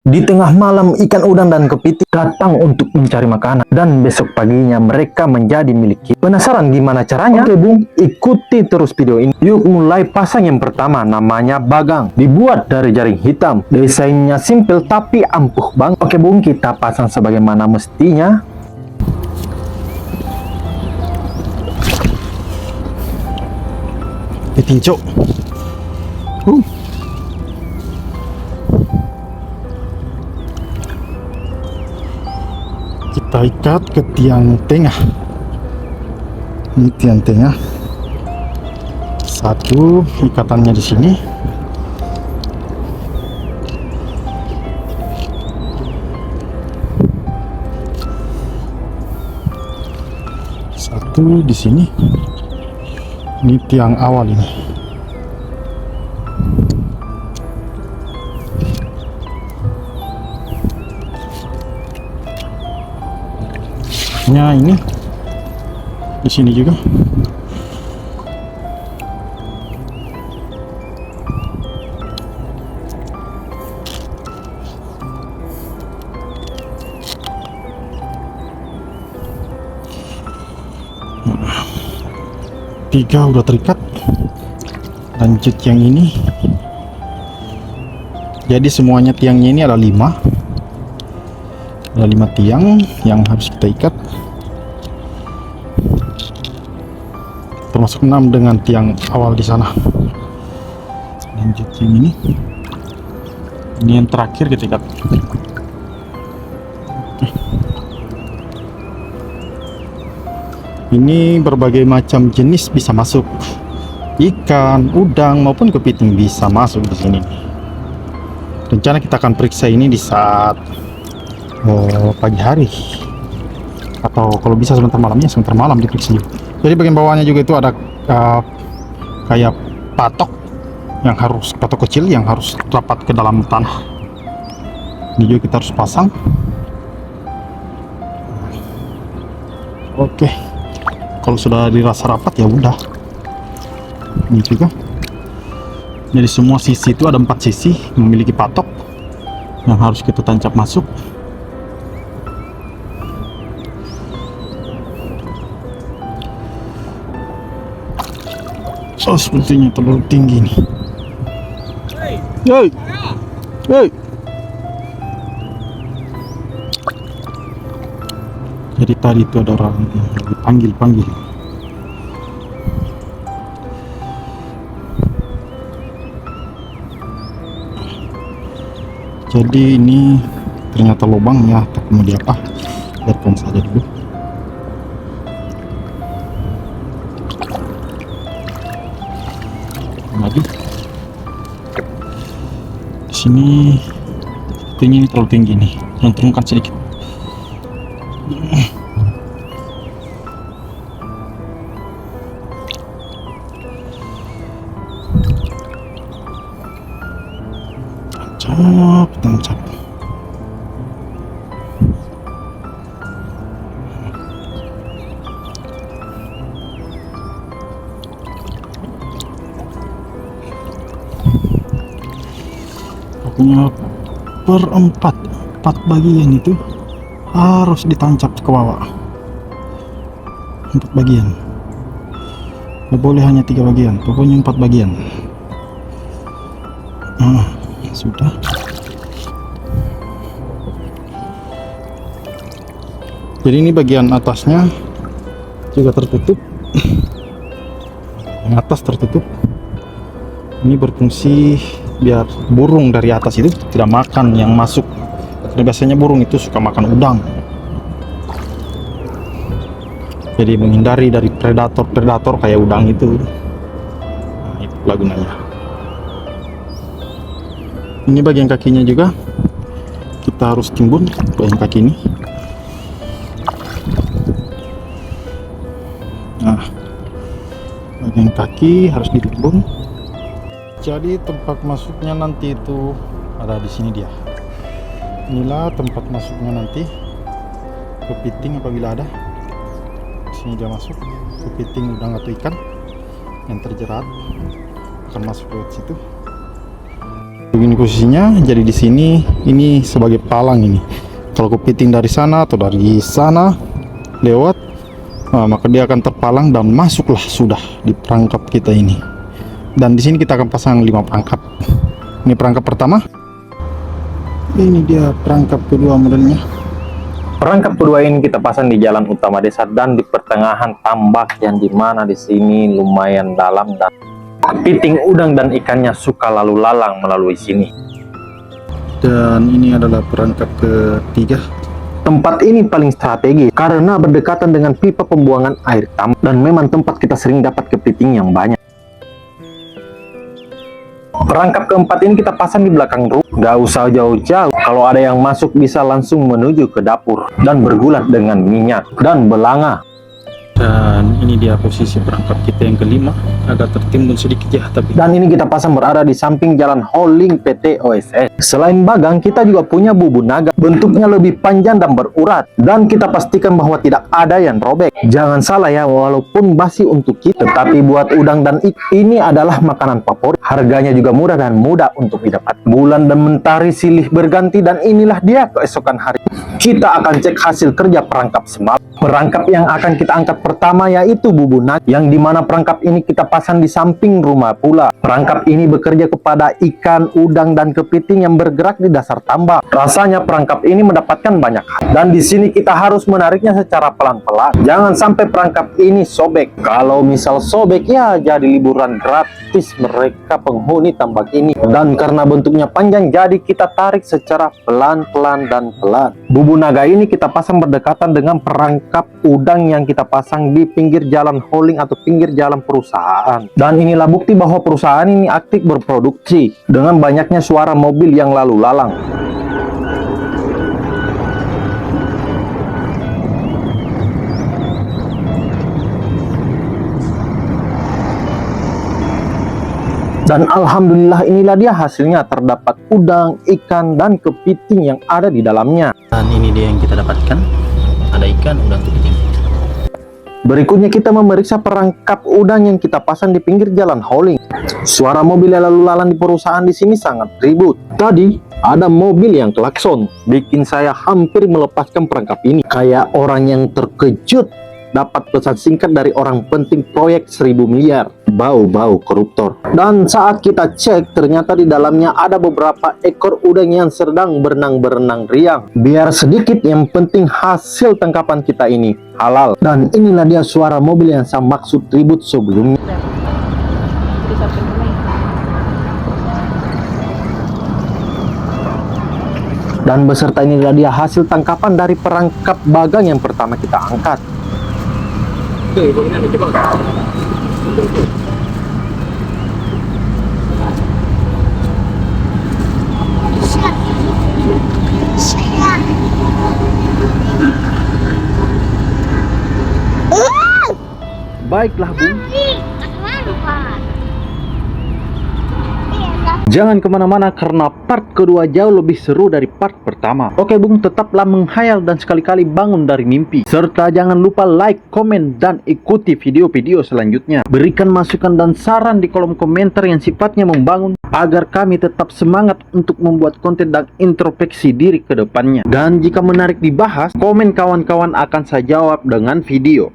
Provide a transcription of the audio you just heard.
Di tengah malam, ikan udang dan kepiting datang untuk mencari makanan. Dan besok paginya mereka menjadi milik kita. Penasaran gimana caranya? Oke bung, ikuti terus video ini. Yuk mulai pasang yang pertama, namanya bagang. Dibuat dari jaring hitam. Desainnya simple tapi ampuh banget. Oke bung, kita pasang sebagaimana mestinya. Pitinco. Kita ikat ke tiang tengah. Ini tiang tengah. Satu ikatannya di sini. Satu di sini. Ini tiang awal ini. Ini di sini juga. Tiga udah terikat. Lanjut yang ini. Jadi semuanya tiangnya ini ada 5. Ada 5 tiang yang harus kita ikat. Termasuk 6 dengan tiang awal di sana. Lanjut yang ini. Ini yang terakhir kita ikat. Ini berbagai macam jenis bisa masuk. Ikan, udang maupun kepiting bisa masuk di sini. Rencana kita akan periksa ini di saat pagi hari, atau kalau bisa sebentar malamnya, sebentar malam diperiksa. Jadi bagian bawahnya juga itu ada kayak patok yang harus, patok kecil yang harus rapat ke dalam tanah. Ini juga kita harus pasang. Oke, kalau sudah dirasa rapat ya udah. Ini juga. Jadi semua sisi itu ada 4 sisi memiliki patok yang harus kita tancap masuk. Oh, sepertinya terlalu tinggi nih. Hey, hey. Jadi tadi itu ada orang dipanggil. Jadi ini ternyata lubangnya, tak mau diapa, biarkan saja dulu. Lagi di sini ini terlalu tinggi nih, yang turunkan sedikit. Tancap. Pokoknya empat bagian itu harus ditancap ke bawah. 4 bagian. Tidak boleh hanya 3 bagian, pokoknya 4 bagian. Sudah. Jadi ini bagian atasnya juga tertutup. Yang atas tertutup. Ini berfungsi biar burung dari atas itu tidak makan yang masuk. Karena biasanya burung itu suka makan udang. Jadi menghindari dari predator kayak udang itu. Nah, itulah gunanya. Ini bagian kakinya juga kita harus timbun bagian kaki ini. Nah, bagian kaki harus ditimbun. Jadi tempat masuknya nanti itu ada di sini dia. Inilah tempat masuknya nanti. Kepiting apabila ada, di sini dia masuk. Kepiting udang atau ikan yang terjerat akan masuk lewat situ. begini posisinya. Jadi di sini ini sebagai palang ini. Kalau kepiting dari sana atau dari sana lewat, maka dia akan terpalang dan masuklah sudah di perangkap kita ini. Dan di sini kita akan pasang 5 perangkap. Ini perangkap pertama. Ini dia perangkap kedua modelnya. Perangkap kedua ini kita pasang di jalan utama desa dan di pertengahan tambak yang dimana di sini lumayan dalam dan kepiting udang dan ikannya suka lalu lalang melalui sini. Dan ini adalah perangkap ketiga. Tempat ini paling strategis karena berdekatan dengan pipa pembuangan air tambak dan memang tempat kita sering dapat kepiting yang banyak. Perangkap keempat ini kita pasang di belakang rumah. Gak usah jauh-jauh, kalau ada yang masuk bisa langsung menuju ke dapur dan bergulat dengan minyak dan belanga. Dan ini dia posisi perangkap kita yang kelima, agak tertimbun sedikit ya tapi. Dan ini kita pasang berada di samping jalan Holding PT OSS. Selain bagang, kita juga punya bubu naga. Bentuknya lebih panjang dan berurat. Dan kita pastikan bahwa tidak ada yang robek. Jangan salah ya, walaupun basi untuk kita, tetapi buat udang dan ini adalah makanan favorit. Harganya juga murah dan mudah untuk didapat. Bulan dan mentari silih berganti dan inilah dia keesokan hari. Kita akan cek hasil kerja perangkap semalam. Perangkap yang akan kita angkat pertama yaitu bubu naga, yang dimana perangkap ini kita pasang di samping rumah pula. Perangkap ini bekerja kepada ikan, udang, dan kepiting yang bergerak di dasar tambak. Rasanya perangkap ini mendapatkan banyak hal. Dan di sini kita harus menariknya secara pelan-pelan. Jangan sampai perangkap ini sobek. Kalau misal sobek ya jadi liburan gratis mereka penghuni tambak ini. Dan karena bentuknya panjang jadi kita tarik secara pelan-pelan dan pelan. Bubu naga ini kita pasang berdekatan dengan perangkap udang yang kita pasang di pinggir jalan hauling atau pinggir jalan perusahaan. Dan inilah bukti bahwa perusahaan ini aktif berproduksi dengan banyaknya suara mobil yang lalu lalang. Dan alhamdulillah inilah dia hasilnya, terdapat udang, ikan, dan kepiting yang ada di dalamnya. Dan ini dia yang kita dapatkan, ada ikan, udang, kepiting. Berikutnya kita memeriksa perangkap udang yang kita pasang di pinggir jalan hauling. Suara mobil yang lalu lalang di perusahaan di sini sangat ribut. Tadi ada mobil yang klakson, bikin saya hampir melepaskan perangkap ini. Kayak orang yang terkejut dapat pesan singkat dari orang penting proyek 1000 miliar. Bau-bau koruptor. Dan saat kita cek, ternyata di dalamnya ada beberapa ekor udang yang sedang berenang-berenang riang. Biar sedikit, yang penting hasil tangkapan kita ini halal. Dan inilah dia suara mobil yang saya maksud ribut sebelumnya. Dan beserta inilah dia hasil tangkapan dari perangkap bagang yang pertama kita angkat. Baiklah, Bu. Jangan kemana-mana karena part kedua jauh lebih seru dari part pertama. Oke Bung, tetaplah menghayal dan sekali-kali bangun dari mimpi. Serta jangan lupa like, komen, dan ikuti video-video selanjutnya. Berikan masukan dan saran di kolom komentar yang sifatnya membangun agar kami tetap semangat untuk membuat konten dan introspeksi diri ke depannya. Dan jika menarik dibahas, komen kawan-kawan akan saya jawab dengan video.